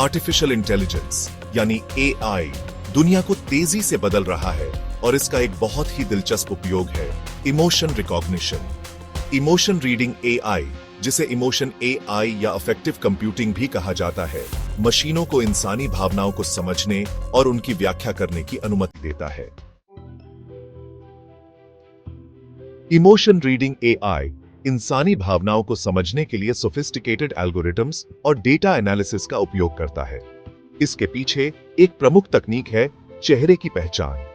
Artificial intelligence यानी AI दुनिया को तेजी से बदल रहा है और इसका एक बहुत ही दिलचस्प उपयोग है emotion recognition. Emotion reading AI, जिसे इमोशन एआई या अफेक्टिव कंप्यूटिंग भी कहा जाता है, मशीनों को इंसानी भावनाओं को समझने और उनकी व्याख्या करने की अनुमति देता है। इमोशन रीडिंग एआई इंसानी भावनाओं को समझने के लिए सोफिस्टिकेटेड एल्गोरिथम्स और डेटा एनालिसिस का उपयोग करता है। इसके पीछे एक प्रमुख तकनीक है चेहरे की पहचान।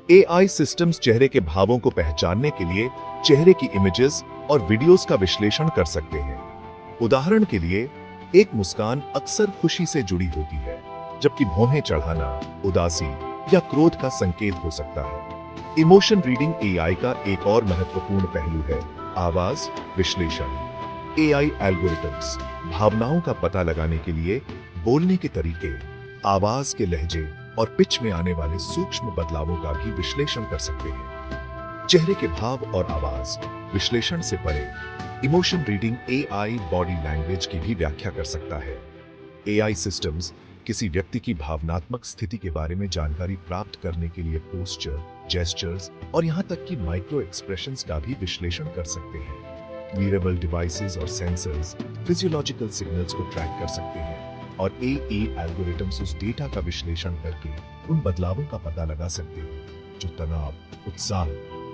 एआई सिस्टम्स चेहरे के भावों को पहचानने के लिए चेहरे की इमेजेस और वीडियोस का विश्लेषण कर सकते हैं। उदाहरण के लिए, एक मुस्कान अक्सर खुशी से जुड़ी होती है, जबकि भौहें चढ़ाना उदासी या क्रोध का संकेत हो सकता है। इमोशन रीडिंग एआई का एक और महत्वपूर्ण पहलू है आवाज विश्लेषण। एआई एल्गोरिथम्स भावनाओं का पता लगाने के लिए बोलने के तरीके, आवाज के लहजे और पिच में आने वाले सूक्ष्म बदलावों का भी विश्लेषण कर सकते हैं। चेहरे के भाव और आवाज विश्लेषण से परे, emotion reading AI body language की भी व्याख्या कर सकता है। एआई सिस्टम्स किसी व्यक्ति की भावनात्मक स्थिति के बारे में जानकारी प्राप्त करने के लिए पोस्चर, जेस्चर्स और यहां तक कि माइक्रो एक्सप्रेशंस का भी विश्लेषण कर सकते हैं। वीरेबल डिवाइसेस और सेंसर्स फिजियोलॉजिकल सिग्नल्स को ट्रैक कर सकते हैं और एआई एल्गोरिथम्स उस डेटा का विश्लेषण करके उन बदलावों का पता लगा सकते हैं जो तनाव, उत्साह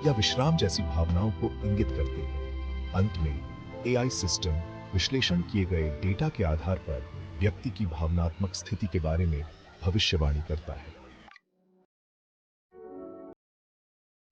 या विश्राम जैसी भावनाओं को इंगित करते हैं। अंत में एआई सिस्टम विश्लेषण किए गए डेटा के आधार पर व्यक्ति की भावनात्मक स्थिति के बारे में भविष्यवाणी करता है।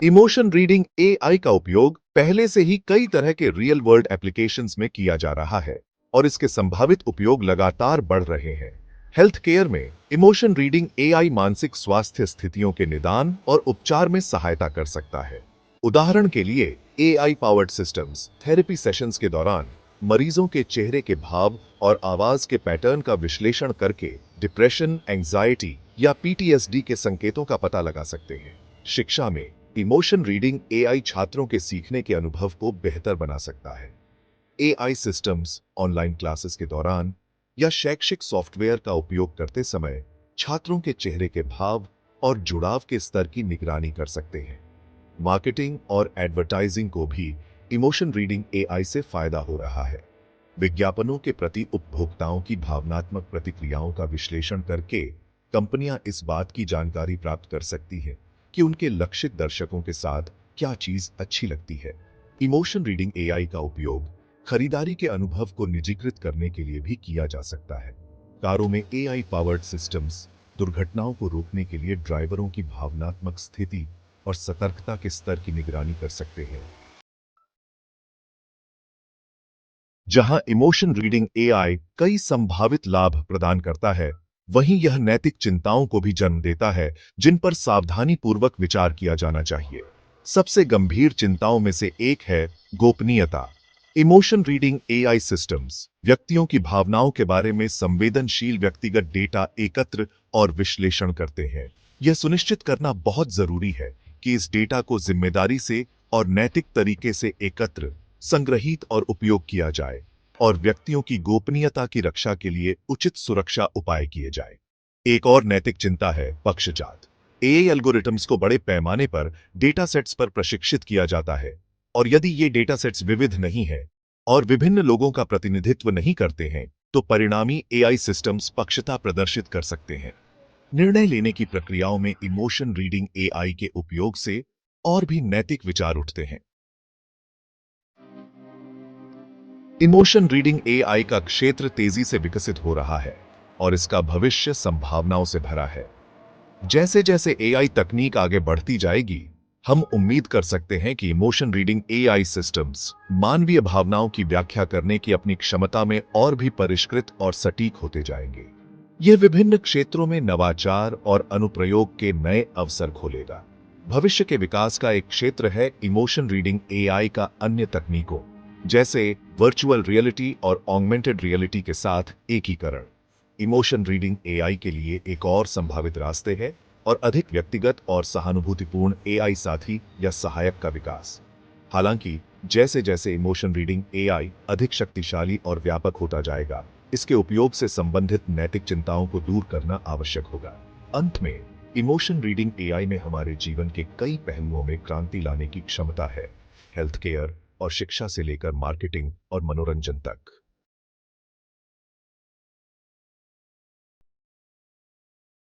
इमोशन रीडिंग एआई का उपयोग पहले से ही कई तरह के रियल वर्ल्ड एप्लीकेशंस में किया जा रहा है और इसके संभावित उपयोग लगातार बढ़ रहे हैं। हेल्थ केयर में इमोशन रीडिंग एआई मानसिक स्वास्थ्य स्थितियों के निदान और उपचार में सहायता कर सकता है। उदाहरण के लिए, AI powered systems therapy sessions के दौरान मरीजों के चेहरे के भाव और आवाज के पैटर्न का विश्लेषण करके डिप्रेशन, एंजाइटी या पीटीएसडी के संकेतों का पता लगा सकते हैं। शिक्षा में इमोशन रीडिंग एआई छात्रों के सीखने के अनुभव को बेहतर बना सकता है। एआई सिस्टम्स ऑनलाइन क्लासेस के दौरान या शैक्षिक सॉफ्टवेयर का उपयोग करते समय छात्रों के चेहरे के भाव और जुड़ाव के स्तर की निगरानी कर सकते हैं। मार्केटिंग और एडवर्टाइजिंग को भी इमोशन रीडिंग एआई से फायदा हो रहा है। विज्ञापनों के प्रति उपभोक्ताओं की भावनात्मक प्रतिक्रियाओं का विश्लेषण करके कंपनियां इस बात की जानकारी प्राप्त कर सकती है कि उनके लक्षित दर्शकों के साथ क्या चीज अच्छी लगती है। इमोशन रीडिंग एआई का उपयोग खरीदारी के अनुभव को निजीकृत करने के लिए भी किया जा सकता है। कारों में एआई पावर्ड सिस्टम्स दुर्घटनाओं को रोकने के लिए ड्राइवरों की भावनात्मक स्थिति और सतर्कता के स्तर की निगरानी कर सकते हैं। जहां इमोशन रीडिंग एआई कई संभावित लाभ प्रदान करता है, वहीं यह नैतिक चिंताओं को भी जन्म देता है, जिन पर सावधानी पूर्वक विचार किया जाना चाहिए। सबसे गंभीर चिंताओं में से एक है गोपनीयता। इमोशन रीडिंग एआई सिस्टम्स व्यक्तियों की भावनाओं के बारे में संवेदनशील व्यक्तिगत डेटा एकत्र और विश्लेषण करते हैं। यह सुनिश्चित करना बहुत जरूरी है कि इस डेटा को जिम्मेदारी से और नैतिक तरीके से एकत्र, संग्रहित और उपयोग किया जाए और व्यक्तियों की गोपनीयता की रक्षा के लिए उचित सुरक्षा उपाय किए जाए। एक और नैतिक चिंता है पक्षजात। एआई एल्गोरिथम्स को बड़े पैमाने पर डेटा सेट्स पर प्रशिक्षित किया जाता है और यदि ये डेटा सेट्स विविध नहीं है और विभिन्न लोगों का प्रतिनिधित्व नहीं करते हैं, तो परिणामी एआई सिस्टम्स पक्षता प्रदर्शित कर सकते हैं। निर्णय लेने की प्रक्रियाओं में इमोशन रीडिंग एआई के उपयोग से और भी नैतिक विचार उठते हैं। इमोशन रीडिंग एआई का क्षेत्र तेजी से विकसित हो रहा है और इसका भविष्य संभावनाओं से भरा है। जैसे जैसे एआई तकनीक आगे बढ़ती जाएगी, हम उम्मीद कर सकते हैं कि इमोशन रीडिंग एआई सिस्टम्स मानवीय भावनाओं की व्याख्या करने की अपनी क्षमता में और भी परिष्कृत और सटीक होते जाएंगे। यह विभिन्न क्षेत्रों में नवाचार और अनुप्रयोग के नए अवसर खोलेगा। भविष्य के विकास का एक क्षेत्र है इमोशन रीडिंग एआई का अन्य तकनीकों, जैसे वर्चुअल रियलिटी और ऑगमेंटेड रियलिटी के साथ एकीकरण। इमोशन रीडिंग एआई के लिए एक और संभावित रास्ते है और अधिक व्यक्तिगत और सहानुभूतिपूर्ण एआई साथी या सहायक का विकास। हालांकि जैसे जैसे इमोशन रीडिंग एआई अधिक शक्तिशाली और व्यापक होता जाएगा, इसके उपयोग से संबंधित नैतिक चिंताओं को दूर करना आवश्यक होगा। अंत में, इमोशन रीडिंग एआई में हमारे जीवन के कई पहलुओं में क्रांति लाने की क्षमता है, हेल्थ केयर और शिक्षा से लेकर मार्केटिंग और मनोरंजन तक।